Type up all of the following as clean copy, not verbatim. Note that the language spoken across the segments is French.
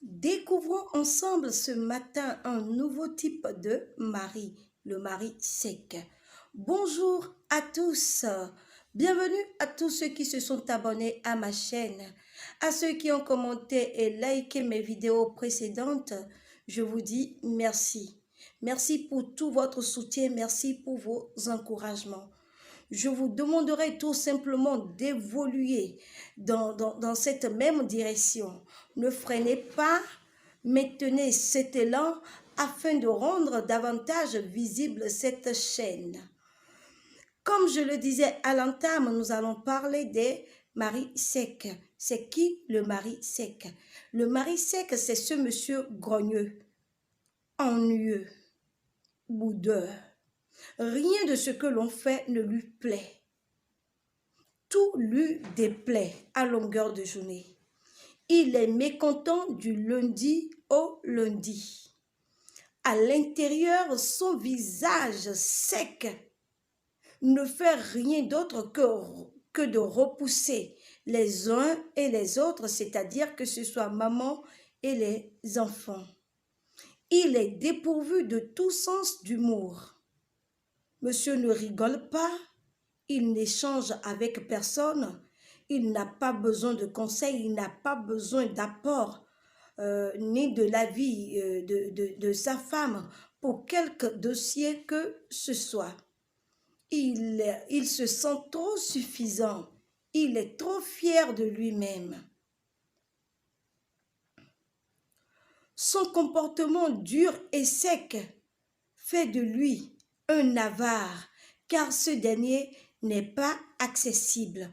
Découvrons ensemble ce matin un nouveau type de mari, le mari sec. Bonjour à tous, bienvenue à tous ceux qui se sont abonnés à ma chaîne, à ceux qui ont commenté et liké mes vidéos précédentes, je vous dis merci. Merci pour tout votre soutien, merci pour vos encouragements. Je vous demanderai tout simplement d'évoluer dans cette même direction. Ne freinez pas, maintenez cet élan afin de rendre davantage visible cette chaîne. Comme je le disais à l'entame, nous allons parler des maris secs. C'est qui le mari sec? Le mari sec, c'est ce monsieur grogneux, ennuyeux, boudeur. Rien de ce que l'on fait ne lui plaît. Tout lui déplaît à longueur de journée. Il est mécontent du lundi au lundi. À l'intérieur, son visage sec ne fait rien d'autre que de repousser les uns et les autres, c'est-à-dire que ce soit maman et les enfants. Il est dépourvu de tout sens d'humour. Monsieur ne rigole pas, il n'échange avec personne, il n'a pas besoin de conseils, il n'a pas besoin d'apport, ni de l'avis de sa femme pour quelque dossier que ce soit. Il se sent trop suffisant, il est trop fier de lui-même. Son comportement dur et sec fait de lui un avare, car ce dernier n'est pas accessible.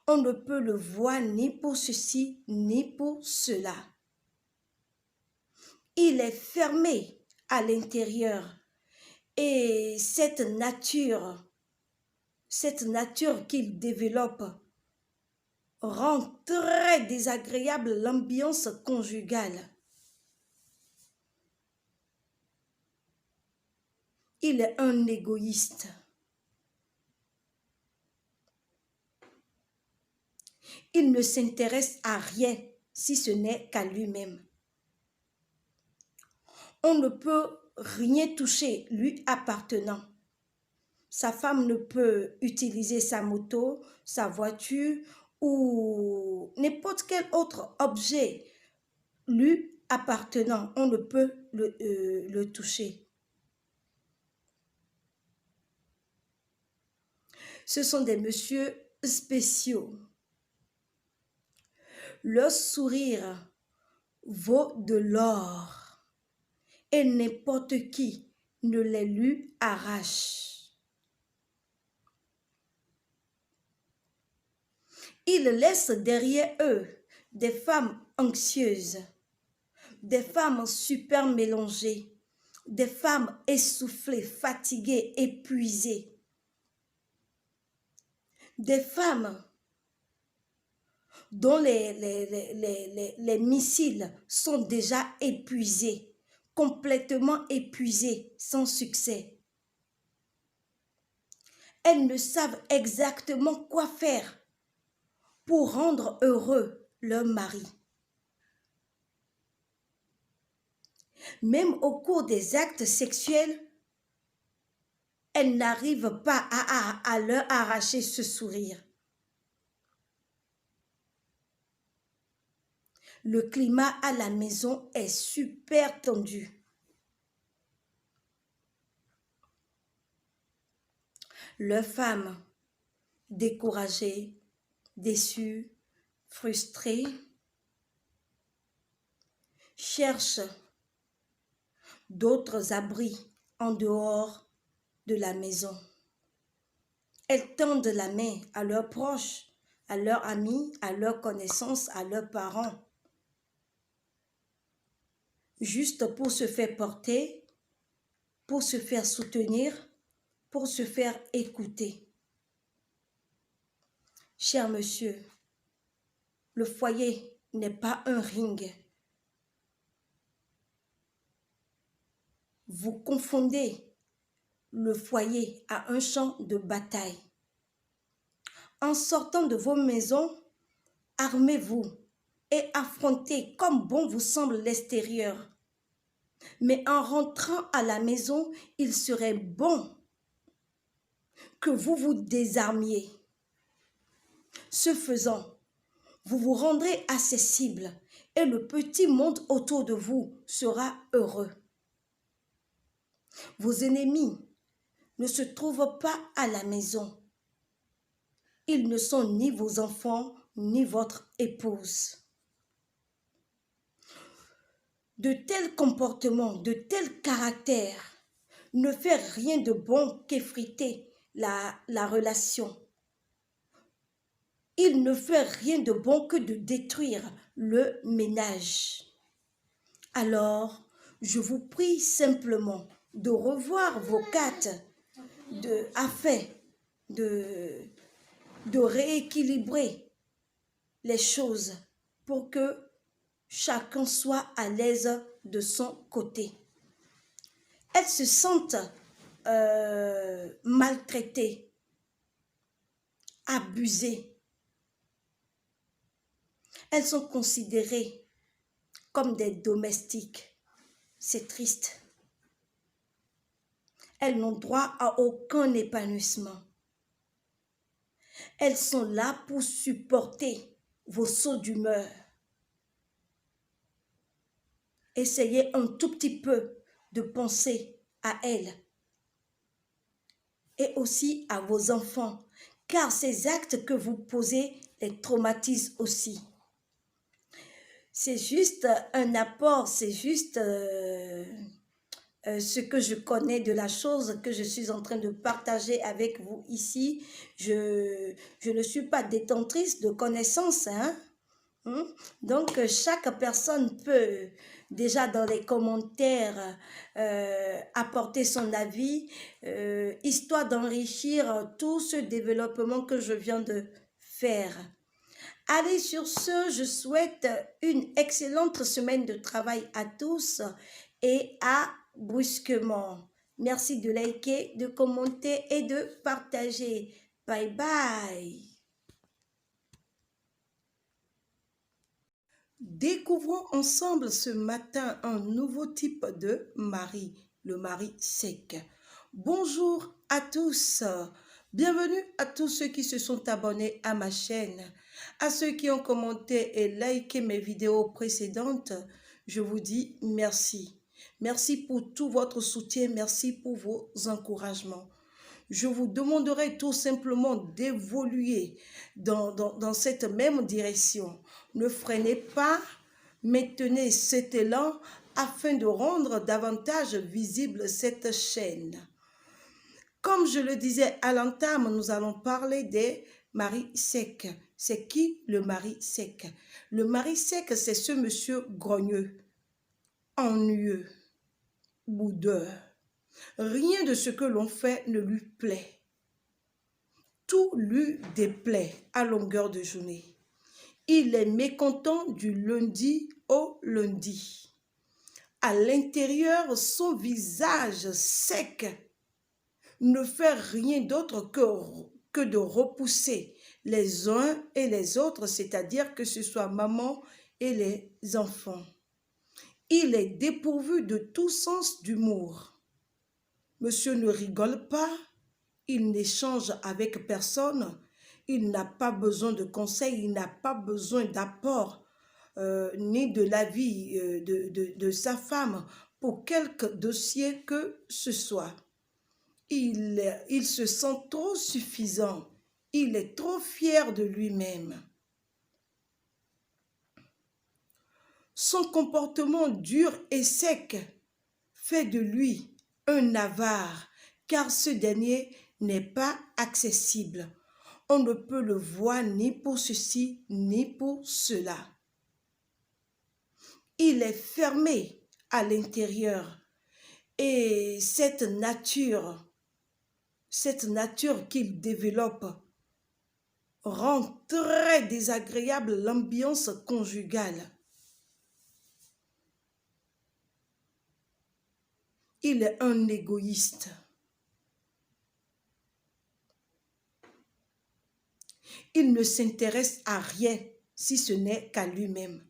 On ne peut le voir ni pour ceci, ni pour cela. Il est fermé à l'intérieur et cette nature qu'il développe rend très désagréable l'ambiance conjugale. Il est un égoïste. Il ne s'intéresse à rien si ce n'est qu'à lui-même. On ne peut rien toucher lui appartenant. Sa femme ne peut utiliser sa moto, sa voiture ou n'importe quel autre objet lui appartenant. On ne peut le toucher. Ce sont des messieurs spéciaux. Leur sourire vaut de l'or et n'importe qui ne les lui arrache. Ils laissent derrière eux des femmes anxieuses, des femmes super mélangées, des femmes essoufflées, fatiguées, épuisées, des femmes dont les missiles sont déjà épuisés, complètement épuisés, sans succès. Elles ne savent exactement quoi faire pour rendre heureux leur mari. Même au cours des actes sexuels, elles n'arrivent pas à leur arracher ce sourire. Le climat à la maison est super tendu. Leurs femmes, découragées, déçues, frustrées, cherchent d'autres abris en dehors de la maison. Elles tendent la main à leurs proches, à leurs amis, à leurs connaissances, à leurs parents, juste pour se faire porter, pour se faire soutenir, pour se faire écouter. Cher monsieur, le foyer n'est pas un ring. Vous confondez le foyer à un champ de bataille. En sortant de vos maisons, armez-vous et affronter comme bon vous semble l'extérieur. Mais en rentrant à la maison, il serait bon que vous vous désarmiez. Ce faisant, vous vous rendrez accessible et le petit monde autour de vous sera heureux. Vos ennemis ne se trouvent pas à la maison. Ils ne sont ni vos enfants, ni votre épouse. De tels comportements, de tels caractères ne fait rien de bon qu'effriter la relation. Il ne fait rien de bon que de détruire le ménage. Alors, je vous prie simplement de revoir vos cartes afin de rééquilibrer les choses pour que chacun soit à l'aise de son côté. Elles se sentent maltraitées, abusées. Elles sont considérées comme des domestiques. C'est triste. Elles n'ont droit à aucun épanouissement. Elles sont là pour supporter vos sauts d'humeur. Essayez un tout petit peu de penser à elles et aussi à vos enfants, car ces actes que vous posez les traumatisent aussi. C'est juste un apport, c'est juste ce que je connais de la chose que je suis en train de partager avec vous ici. Je ne suis pas détentrice de connaissances, hein? Donc, chaque personne peut déjà dans les commentaires apporter son avis, histoire d'enrichir tout ce développement que je viens de faire. Allez, sur ce, je souhaite une excellente semaine de travail à tous et à brusquement. Merci de liker, de commenter et de partager. Bye bye. Découvrons ensemble ce matin un nouveau type de mari, le mari sec. Bonjour à tous, bienvenue à tous ceux qui se sont abonnés à ma chaîne, à ceux qui ont commenté et liké mes vidéos précédentes, je vous dis merci. Merci pour tout votre soutien, merci pour vos encouragements. Je vous demanderai tout simplement d'évoluer dans cette même direction. Ne freinez pas, maintenez cet élan afin de rendre davantage visible cette chaîne. Comme je le disais à l'entame, nous allons parler des maris secs. C'est qui le mari sec? Le mari sec, c'est ce monsieur grogneux, ennuyeux, boudeur. Rien de ce que l'on fait ne lui plaît. Tout lui déplaît à longueur de journée. Il est mécontent du lundi au lundi. À l'intérieur, son visage sec ne fait rien d'autre que de repousser les uns et les autres, c'est-à-dire que ce soit maman et les enfants. Il est dépourvu de tout sens d'humour. Monsieur ne rigole pas, il n'échange avec personne, il n'a pas besoin de conseils, il n'a pas besoin d'apport, ni de l'avis de sa femme pour quelque dossier que ce soit. Il se sent trop suffisant, il est trop fier de lui-même. Son comportement dur et sec fait de lui un avare, car ce dernier n'est pas accessible. On ne peut le voir ni pour ceci, ni pour cela. Il est fermé à l'intérieur et cette nature qu'il développe rend très désagréable l'ambiance conjugale. Il est un égoïste. Il ne s'intéresse à rien si ce n'est qu'à lui-même.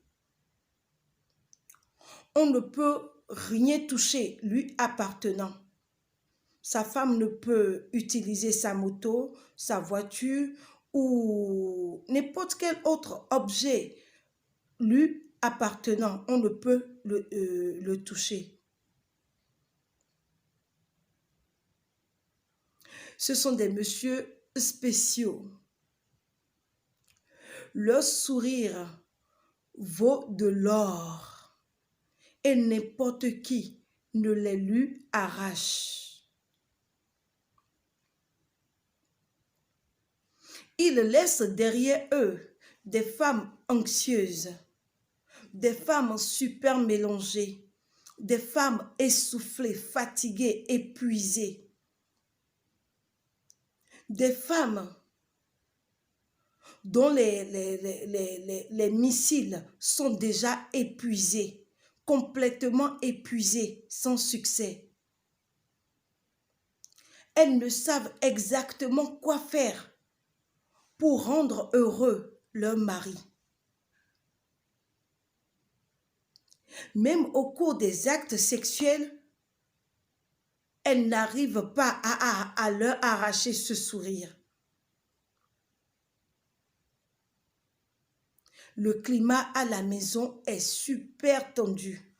On ne peut rien toucher lui appartenant. Sa femme ne peut utiliser sa moto, sa voiture ou n'importe quel autre objet lui appartenant. On ne peut le toucher. Ce sont des messieurs spéciaux. Leur sourire vaut de l'or et n'importe qui ne les lui arrache. Ils laissent derrière eux des femmes anxieuses, des femmes super mélangées, des femmes essoufflées, fatiguées, épuisées, des femmes dont les missiles sont déjà épuisés, complètement épuisés, sans succès. Elles ne savent exactement quoi faire pour rendre heureux leur mari. Même au cours des actes sexuels, elles n'arrivent pas à leur arracher ce sourire. Le climat à la maison est super tendu.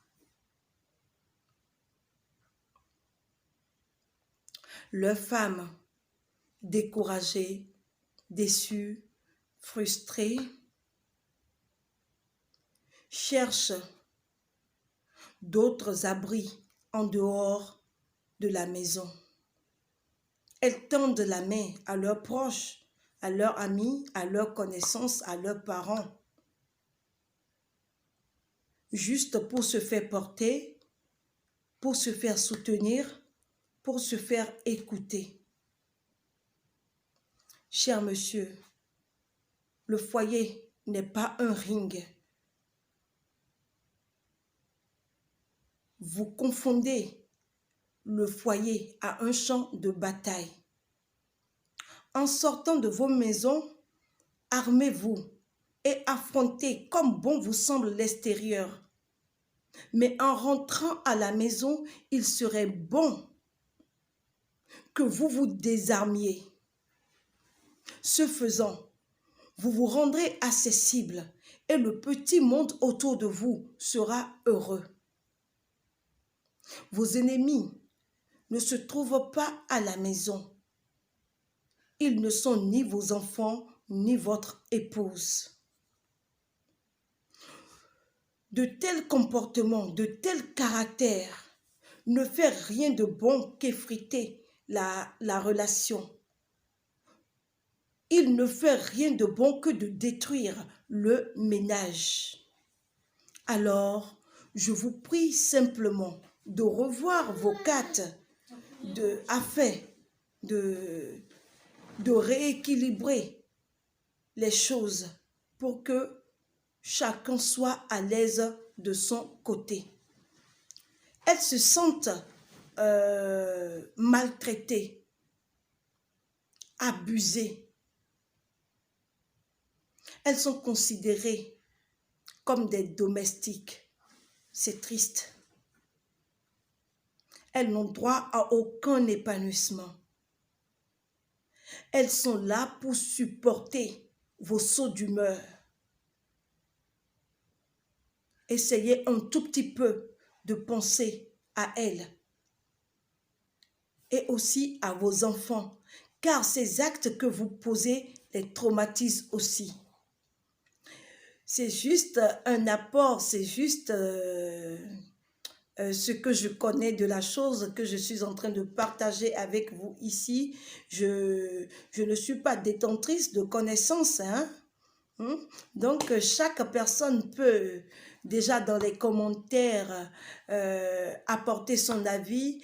Leurs femmes, découragées, déçues, frustrées, cherchent d'autres abris en dehors de la maison. Elles tendent la main à leurs proches, à leurs amis, à leurs connaissances, à leurs parents, juste pour se faire porter, pour se faire soutenir, pour se faire écouter. Cher monsieur, le foyer n'est pas un ring. Vous confondez le foyer à un champ de bataille. En sortant de vos maisons, armez-vous et affrontez comme bon vous semble l'extérieur. Mais en rentrant à la maison, il serait bon que vous vous désarmiez. Ce faisant, vous vous rendrez accessible et le petit monde autour de vous sera heureux. Vos ennemis ne se trouvent pas à la maison. Ils ne sont ni vos enfants, ni votre épouse. De tels comportements, de tels caractères ne fait rien de bon qu'effriter la relation. Il ne fait rien de bon que de détruire le ménage. Alors, je vous prie simplement de revoir vos cartes afin de rééquilibrer les choses pour que chacun soit à l'aise de son côté. Elles se sentent maltraitées, abusées. Elles sont considérées comme des domestiques. C'est triste. Elles n'ont droit à aucun épanouissement. Elles sont là pour supporter vos sauts d'humeur. Essayez un tout petit peu de penser à elles et aussi à vos enfants, car ces actes que vous posez les traumatisent aussi. C'est juste un apport, c'est juste ce que je connais de la chose que je suis en train de partager avec vous ici. Je ne suis pas détentrice de connaissances, hein? Donc, chaque personne peut déjà dans les commentaires apporter son avis,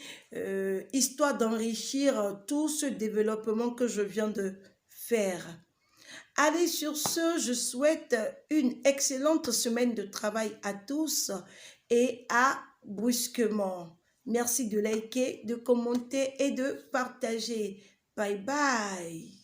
histoire d'enrichir tout ce développement que je viens de faire. Allez, sur ce, je souhaite une excellente semaine de travail à tous et à brusquement. Merci de liker, de commenter et de partager. Bye bye.